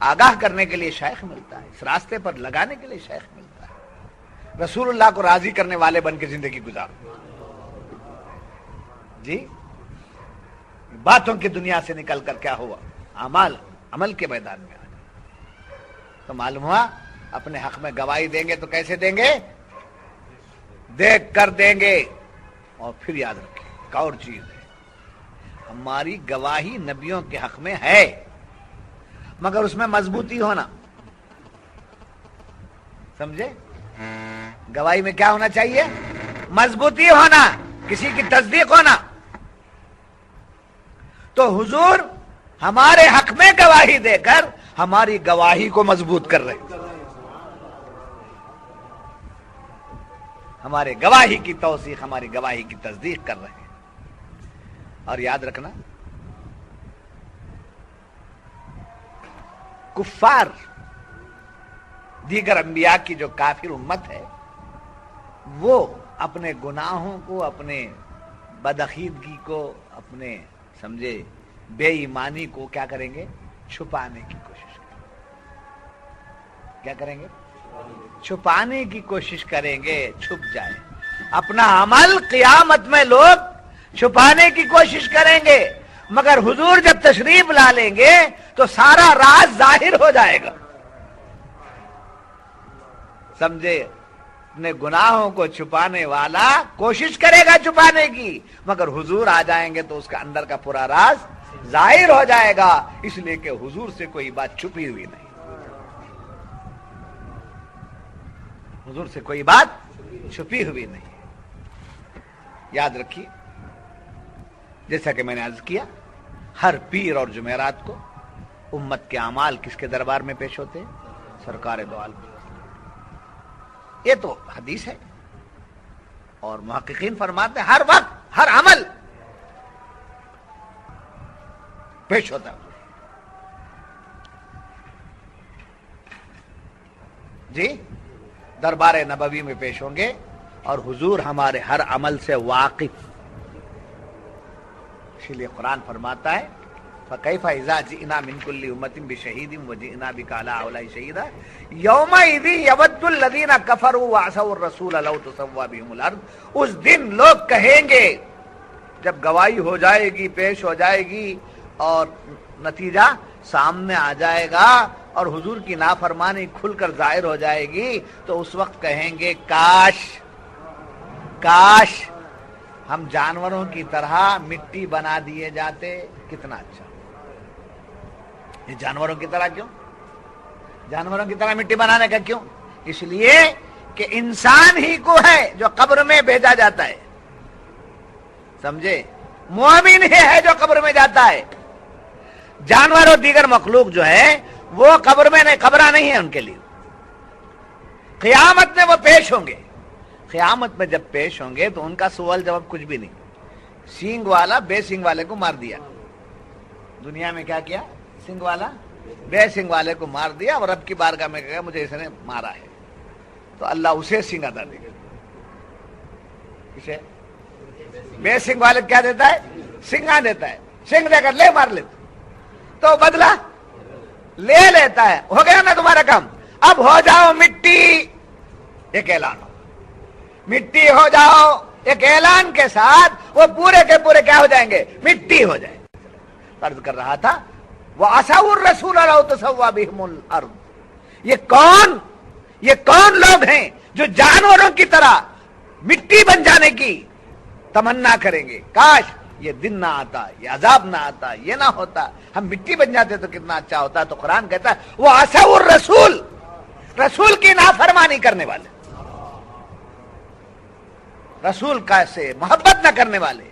آگاہ کرنے کے لیے شیخ ملتا ہے، اس راستے پر لگانے کے لیے شیخ ملتا ہے۔ رسول اللہ کو راضی کرنے والے بن کے زندگی گزارو۔ جی باتوں کی دنیا سے نکل کر کیا ہوا؟ اعمال، عمل کے میدان میں آ جائے۔ تو معلوم ہوا اپنے حق میں گواہی دیں گے تو کیسے دیں گے؟ دیکھ کر دیں گے۔ اور پھر یاد رکھیں ایک اور چیز ہے، ہماری گواہی نبیوں کے حق میں ہے، مگر اس میں مضبوطی ہونا۔ سمجھے؟ گواہی میں کیا ہونا چاہیے؟ مضبوطی ہونا، کسی کی تصدیق ہونا۔ تو حضور ہمارے حق میں گواہی دے کر ہماری گواہی کو مضبوط کر رہے ہیں، ہمارے گواہی کی توثیق، ہماری گواہی کی تصدیق کر رہے ہیں۔ اور یاد رکھنا کفار، دیگر انبیاء کی جو کافر امت ہے، وہ اپنے گناہوں کو، اپنے بدعقیدگی کو، اپنے سمجھے بے ایمانی کو کیا کریں گے؟ چھپانے کی کوشش کریں گے۔ کیا کریں گے؟ چھپانے کی کوشش کریں گے، چھپ جائے اپنا عمل۔ قیامت میں لوگ چھپانے کی کوشش کریں گے، مگر حضور جب تشریف لا لیں گے تو سارا راز ظاہر ہو جائے گا۔ سمجھے؟ اپنے گناہوں کو چھپانے والا کوشش کرے گا چھپانے کی، مگر حضور آ جائیں گے تو اس کا اندر کا پورا راز ظاہر ہو جائے گا، اس لیے کہ حضور سے کوئی بات چھپی ہوئی نہیں، حضور سے کوئی بات چھپی ہوئی نہیں۔ یاد رکھیے جیسا کہ میں نے عرض کیا، ہر پیر اور جمعرات کو امت کے اعمال کس کے دربار میں پیش ہوتے ہیں؟ سرکار دو عالم۔ یہ تو حدیث ہے، اور محققین فرماتے ہیں ہر وقت ہر عمل پیش ہوتا ہے۔ جی دربار نبوی میں پیش ہوں گے، اور حضور ہمارے ہر عمل سے واقف، اسی لیے قرآن فرماتا ہے فَكَيْفَ إِذَا جِئْنَا مِنْ كُلِّ أُمَّةٍ بِشَهِيدٍ وَجِئْنَا بِكَ عَلَىٰ هَٰؤُلَاءِ شَهِيدًا يَوْمَئِذٍ يَوَدُّ الَّذِينَ كَفَرُوا وَعَصَوُا الرَّسُولَ لَوْ تُسَوَّىٰ بِهِمُ الْأَرْضُ. اس دن لوگ کہیں گے جب گواہی ہو جائے گی، پیش ہو جائے گی اور نتیجہ سامنے آ جائے گا اور حضور کی نافرمانی کھل کر ظاہر ہو جائے گی، تو اس وقت کہیں گے کاش ہم جانوروں کی طرح مٹی بنا دیے جاتے، کتنا اچھا. یہ جانوروں کی طرح کیوں؟ جانوروں کی طرح مٹی بنانے کا کیوں؟ اس لیے کہ انسان ہی کو ہے جو قبر میں بھیجا جاتا ہے، سمجھے؟ مومن ہی ہے جو قبر میں جاتا ہے. جانور اور دیگر مخلوق جو ہے وہ قبر میں نہیں، قبرہ نہیں ہے ان کے لیے. قیامت میں وہ پیش ہوں گے. قیامت میں جب پیش ہوں گے تو ان کا سوال جواب کچھ بھی نہیں. سینگ والا بے سینگ والے کو مار دیا. دنیا میں کیا کیا؟ سینگ والا بے سینگ والے کو مار دیا اور رب کی بارگاہ میں کہا مجھے اس نے مارا ہے، تو اللہ اسے سینگ عطا دے گا. کسے؟ بے سینگ والے کیا دیتا ہے؟ سینگا دیتا ہے. سینگ دے کر لے مار لیتا تو بدلہ لے لیتا ہے. ہو گیا نا تمہارا کام. اب ہو جاؤ مٹی، ایک اعلان ہو، مٹی ہو جاؤ. ایک اعلان کے ساتھ وہ پورے کے پورے کیا ہو جائیں گے؟ مٹی ہو جائیں. عرض کر رہا تھا وَعَصَوُا الرَّسُولَ لَوْ تُسَوَّىٰ بِهِمُ الْأَرْضُ. یہ کون لوگ ہیں جو جانوروں کی طرح مٹی بن جانے کی تمنا کریں گے؟ کاش یہ دن نہ آتا، یہ عذاب نہ آتا، یہ نہ ہوتا، ہم مٹی بن جاتے تو کتنا اچھا ہوتا. تو قرآن کہتا ہے وَعَصَوُا الرَّسُولَ، رسول کی نافرمانی کرنے والے، رسول کا سے محبت نہ کرنے والے،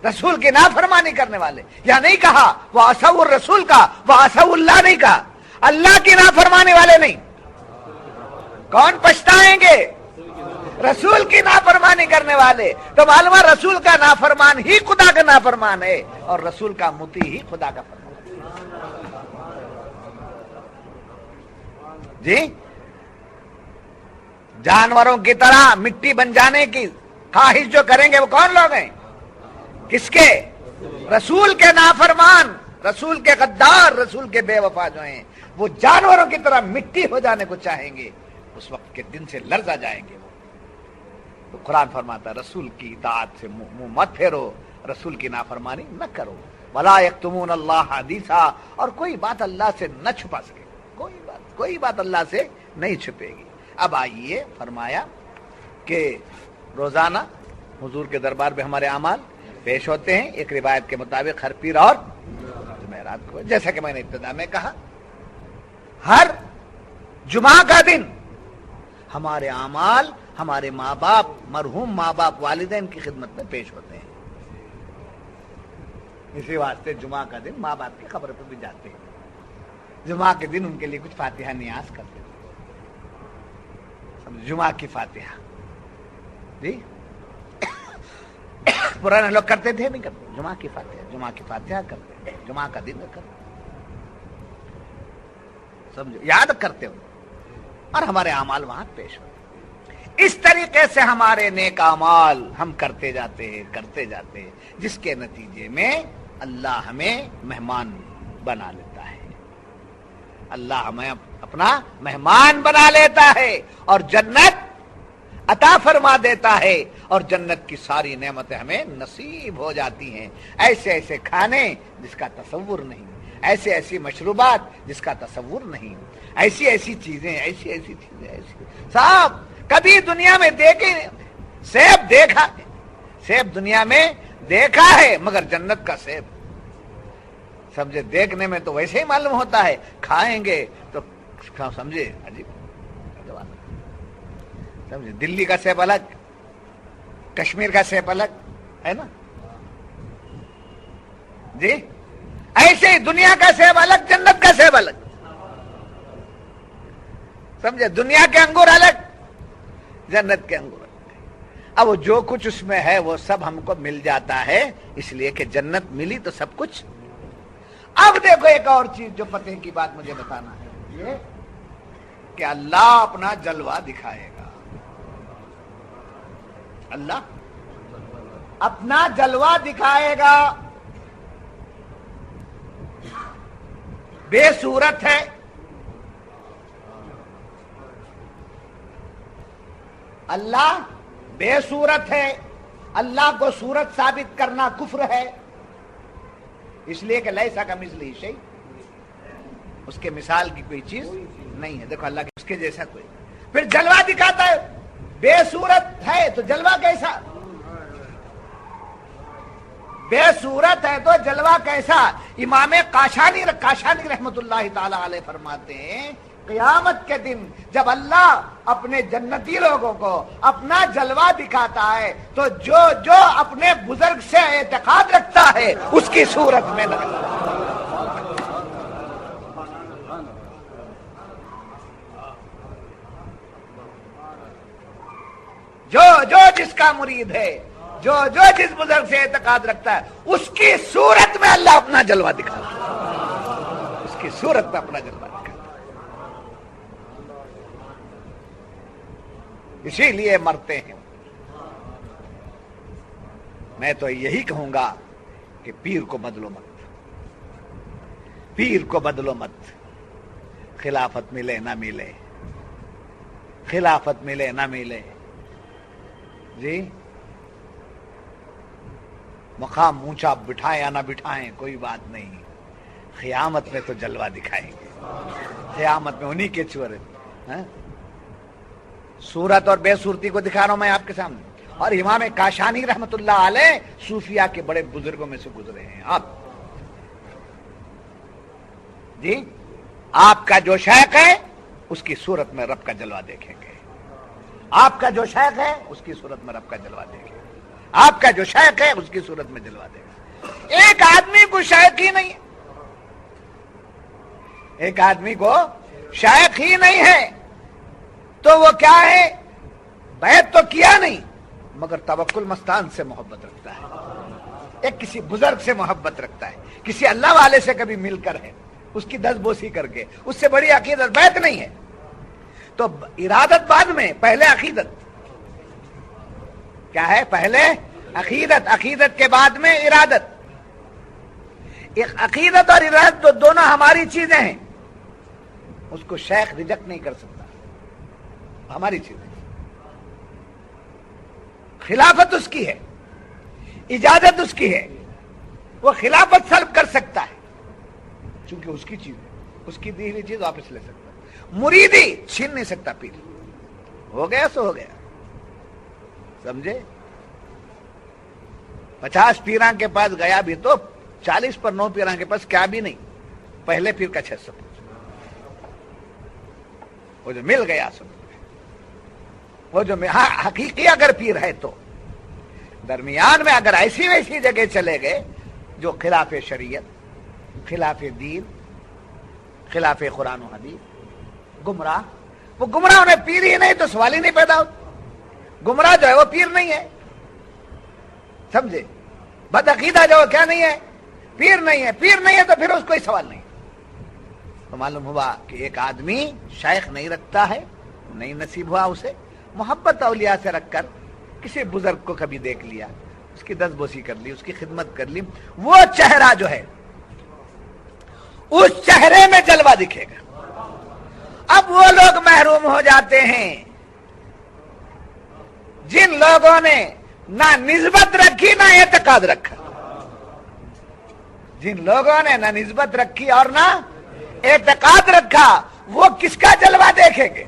رسول کی نافرمانی کرنے والے. یا نہیں کہا وَعَصَوُا الرَّسُولَ کا، وَعَصَوُا اللَّهَ نہیں کہا. اللہ کی نافرمانی والے نہیں. کون پچھتائیں گے؟ رسول کی نافرمانی کرنے والے. تو معلوم ہے رسول کا نافرمان ہی خدا کا نافرمان ہے اور رسول کا مطیع ہی خدا کا فرمان ہے. جی جانوروں کی طرح مٹی بن جانے کی خواہش جو کریں گے وہ کون لوگ ہیں؟ کس کے؟ رسول کے نافرمان، رسول کے غدار، رسول کے بے وفا جو ہیں وہ جانوروں کی طرح مٹی ہو جانے کو چاہیں گے. اس وقت کے دن سے لرزا جائیں گے. تو قرآن فرماتا ہے رسول کی اطاعت سے منہ مت پھیرو، رسول کی نافرمانی نہ کرو. وَلَا يَكْتُمُونَ اللَّهَ حَدِيثًا، اور کوئی بات اللہ سے نہ چھپا سکے. کوئی بات اللہ سے نہیں چھپے گی. اب آئیے فرمایا کہ روزانہ حضور کے دربار میں ہمارے اعمال پیش ہوتے ہیں ایک روایت کے مطابق ہر پیر اور جمعرات کو. جیسا کہ میں نے ابتدا میں کہا ہر جمعہ کا دن ہمارے اعمال ہمارے ماں باپ، مرحوم ماں باپ، والدین کی خدمت میں پیش ہوتے ہیں. اسی واسطے جمعہ کا دن ماں باپ کی قبر پہ بھی جاتے ہیں. جمعہ کے دن ان کے لیے کچھ فاتحہ نیاز کرتے ہیں. جمعہ کی فاتحہ جی پرانے لوگ کرتے تھے نہیں کرتے؟ جمعہ کی فاتحہ کرتے ہیں. جمعہ کا دن کرتے سمجھو، یاد کرتے ہو اور ہمارے اعمال وہاں پیش ہوتے. اس طریقے سے ہمارے نیک اعمال ہم کرتے جاتے ہیں جس کے نتیجے میں اللہ ہمیں مہمان بنا لیتا ہے. اللہ ہمیں اپنا مہمان بنا لیتا ہے اور جنت عطا فرما دیتا ہے اور جنت کی ساری نعمتیں ہمیں نصیب ہو جاتی ہیں. ایسے ایسے کھانے جس کا تصور نہیں، ایسی مشروبات جس کا تصور نہیں، ایسی چیزیں صاحب کبھی دنیا میں دیکھے. سیب دنیا میں دیکھا ہے مگر جنت کا سیب سمجھے دیکھنے میں تو ویسے ہی معلوم ہوتا ہے، کھائیں گے تو سمجھے عجیب. سمجھے دلی کا سیب الگ، کشمیر کا سیب الگ ہے نا جی. ایسے ہی دنیا کا سیب الگ، جنت کا سیب الگ. سمجھے دنیا کے انگور الگ، جنت کے انگور الگ. اب جو کچھ اس میں ہے وہ سب ہم کو مل جاتا ہے اس لیے کہ جنت ملی تو سب کچھ. اب دیکھو ایک اور چیز جو پتہ کی بات مجھے بتانا ہے یہ کہ اللہ اپنا جلوہ دکھائے گا. اللہ اپنا جلوہ دکھائے گا. بے صورت ہے، اللہ بے صورت ہے، اللہ کو صورت ثابت کرنا کفر ہے، اس لیے کہ لیسا کمثلہ شیء، اس کے مثال کی کوئی چیز نہیں ہے. دیکھو اللہ کے اس کے جیسا کوئی. پھر جلوہ دکھاتا ہے، بے صورت ہے تو جلوہ کیسا؟ بے صورت ہے تو جلوہ کیسا؟ امام کاشانی رحمت اللہ تعالی علیہ فرماتے ہیں قیامت کے دن جب اللہ اپنے جنتی لوگوں کو اپنا جلوہ دکھاتا ہے تو جو اپنے بزرگ سے اعتقاد رکھتا ہے اس کی صورت میں لگتا ہے. جو جس کا مرید ہے، جو جس بزرگ سے اعتقاد رکھتا ہے اس کی صورت میں اللہ اپنا جلوہ دکھاتا ہے، اس کی صورت میں اپنا جلوہ دکھاتا ہے. اسی لیے مرتے ہیں. میں تو یہی کہوں گا کہ پیر کو بدلو مت، پیر کو بدلو مت. خلافت ملے نہ ملے، خلافت ملے نہ ملے، جی مقام اونچا بٹھائیں یا نہ بٹھائیں کوئی بات نہیں، قیامت میں تو جلوہ دکھائیں گے. قیامت میں انہی کے چورے صورت اور بے صورتی کو دکھا رہا ہوں میں آپ کے سامنے. اور امام کاشانی رحمت اللہ علیہ صوفیاء کے بڑے بزرگوں میں سے گزرے ہیں. آپ جی آپ کا جو شیخ ہے اس کی صورت میں رب کا جلوہ دیکھیں گے. آپ کا جو شیخ ہے اس کی صورت میں رب کا جلوہ دیکھیں گے. آپ کا جو شیخ ہے اس کی صورت میں جلوہ دے گا. ایک آدمی کو شیخ ہی نہیں ہے، ایک آدمی کو شیخ ہی نہیں ہے تو وہ کیا ہے؟ بیعت تو کیا نہیں مگر توکل مستان سے محبت رکھتا ہے، ایک کسی بزرگ سے محبت رکھتا ہے، کسی اللہ والے سے کبھی مل کر ہے، اس کی دست بوسی کر کے. اس سے بڑی عقیدت بیعت نہیں ہے. تو ارادت بعد میں، پہلے عقیدت. کیا ہے؟ پہلے عقیدت، عقیدت کے بعد میں ارادت. ایک عقیدت اور ارادت تو دونوں ہماری چیزیں ہیں، اس کو شیخ ریجیکٹ نہیں کر سکتا، ہماری چیزیں. خلافت اس کی ہے، اجازت اس کی ہے، وہ خلافت سلب کر سکتا ہے چونکہ اس کی چیز ہے، اس کی دی ہوئی چیز واپس لے سکتا ہے. مریدی چھین نہیں سکتا پیر. ہو گیا سو ہو گیا، سمجھے؟ 50 پیراں کے پاس گیا بھی تو 40 پر 9 پیراں کے پاس کیا بھی نہیں، پہلے پیر کا 600 وہ جو مل گیا سب، وہ جو حقیقی اگر پیر ہے تو درمیان میں اگر ایسی ویسی جگہ چلے گئے جو خلاف شریعت، خلاف دین، خلاف قرآن و حدیث، گمراہ، وہ گمراہ انہیں پیر ہی نہیں تو سوال ہی نہیں پیدا ہوتا. گمراہ جو ہے وہ پیر نہیں ہے، سمجھے؟ بدعقیدہ جو کیا نہیں ہے؟ پیر نہیں ہے. پیر نہیں ہے تو پھر اس کوئی سوال نہیں. تو معلوم ہوا کہ ایک آدمی شیخ نہیں رکھتا ہے، نہیں نصیب ہوا اسے. محبت اولیاء سے رکھ کر کسی بزرگ کو کبھی دیکھ لیا، اس کی دست بوسی کر لی، اس کی خدمت کر لی، وہ چہرہ جو ہے اس چہرے میں جلوہ دکھے گا. اب وہ لوگ محروم ہو جاتے ہیں جن لوگوں نے نہ نسبت رکھی نہ اعتقاد رکھا. جن لوگوں نے نہ نسبت رکھی اور نہ اعتقاد رکھا وہ کس کا جلوہ دیکھیں گے؟